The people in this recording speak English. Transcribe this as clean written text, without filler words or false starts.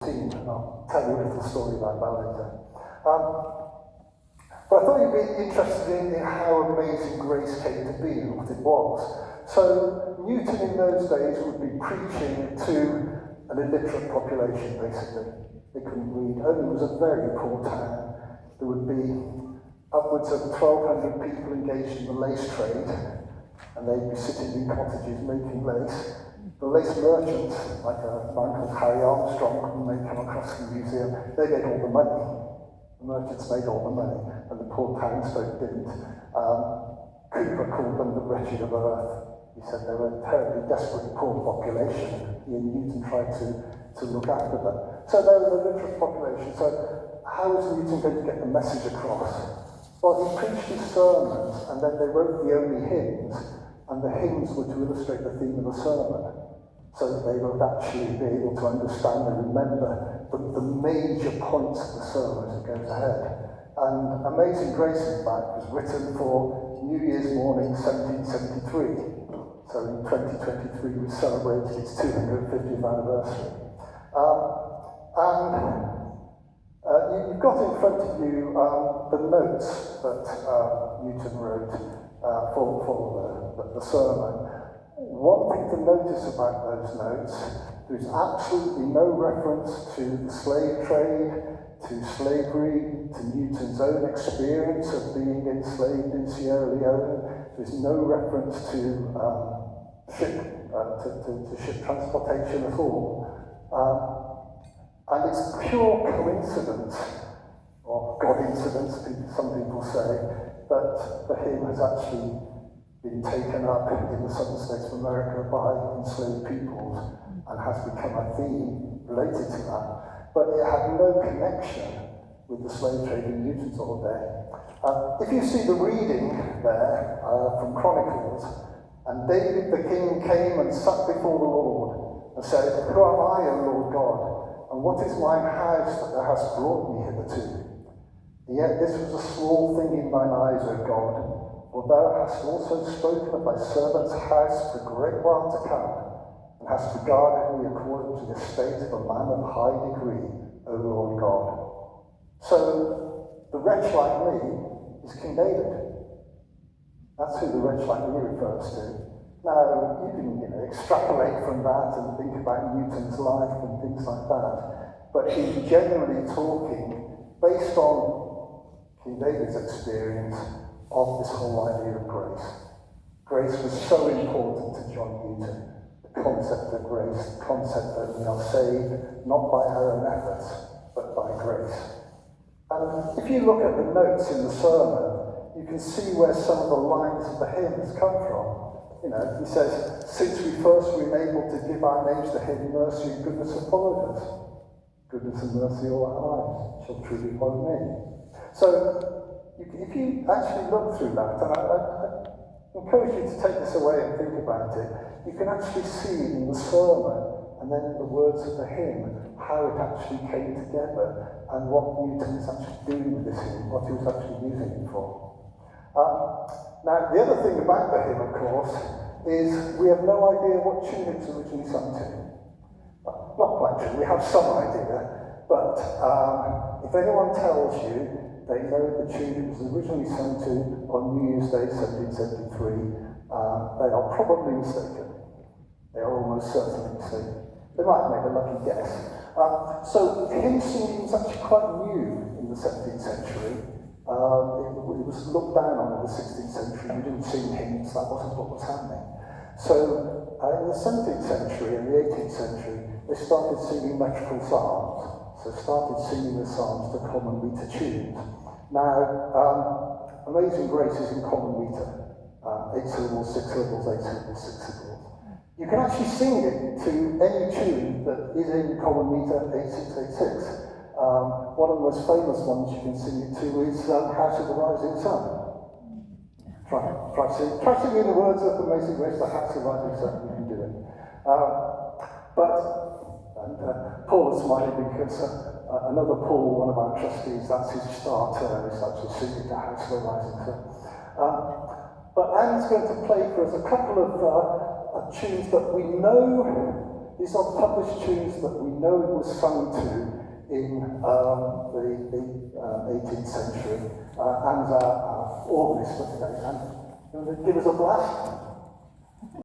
and I'll tell you a little story about that later. But I thought you'd be interested in how Amazing Grace came to be and what it was. So Newton in those days would be preaching to an illiterate population, basically. They couldn't read. Olney was a very poor town. There would be upwards of 1,200 people engaged in the lace trade, and they'd be sitting in cottages making lace. The lace merchants, like a man called Harry Armstrong, whom they come across in the museum, they made all the money. The merchants made all the money, and the poor townsfolk didn't. Cooper called them the wretched of earth. He said they were a terribly desperate poor population. He and Newton tried to look after them. So they were a literate population. So how was Newton going to get the message across? Well, he preached his sermons, and then they wrote the only hymns, and the hymns were to illustrate the theme of the sermon, so that they would actually be able to understand and remember the major points of the sermon as it goes ahead. And Amazing Grace, in fact, was written for New Year's morning 1773. So in 2023 we celebrated its 250th anniversary. You've got in front of you the notes that Newton wrote for the sermon. One thing to notice about those notes, there is absolutely no reference to the slave trade, to slavery, to Newton's own experience of being enslaved in Sierra Leone. There's no reference to ship transportation at all. And it's pure coincidence, or God-incidence, some people say, that the hymn has actually been taken up in the southern states of America by enslaved peoples and has become a theme related to that. But it had no connection with the slave trade in Newton's old day. If you see the reading there from Chronicles, and David the king came and sat before the Lord and said, "Who am I, O Lord God? And what is mine house that thou hast brought me hitherto? Yet this was a small thing in thine eyes, O God, for thou hast also spoken of thy servant's house for a great while to come, and hast regarded me according to the estate of a man of high degree, O Lord God." So, the wretch like me is King David. That's who the wretch like me refers to. Now, you can extrapolate from that and think about Newton's life and things like that, but he's generally talking based on King David's experience of this whole idea of grace. Grace was so important to John Newton, the concept of grace, the concept that we are saved not by our own efforts, but by grace. And if you look at the notes in the sermon, you can see where some of the lines of the hymn has come from. He says, "Since we first were able to give our names to him, mercy and goodness have followed us. Goodness and mercy all our lives shall truly follow me." So, if you actually look through that, and I encourage you to take this away and think about it, you can actually see in the sermon and then in the words of the hymn how it actually came together and what Newton is actually doing with this hymn, what he was actually using it for. Now, the other thing about the hymn, of course, is we have no idea what tune it's originally sung to. Not quite true, we have some idea, but if anyone tells you they know the tune it was originally sung to on New Year's Day 1773, they are probably mistaken. They are almost certainly mistaken. They might have made a lucky guess. So hymn singing was actually quite new in the 17th century. It was looked down on in the 16th century. We didn't sing hymns, that wasn't what was happening. So in the 17th century and the 18th century, they started singing metrical psalms. So started singing the psalms to common meter tunes. Now, Amazing Grace is in common meter. 8 syllables, 6 syllables, 8 syllables, 6 syllables. You can actually sing it to any tune that is in common meter 8686. One of the most famous ones you can sing it to is House of the Rising Sun. Try singing the words of Amazing Grace, the House of the Rising Sun, you can do it. Paul is smiling because another Paul, one of our trustees, that's his star term, is actually singing the House of the Rising Sun. But Anne's going to play for us a couple of tunes that we know These are published tunes that we know it was sung to in the 18th century, and our organist for today. And they give us a blast.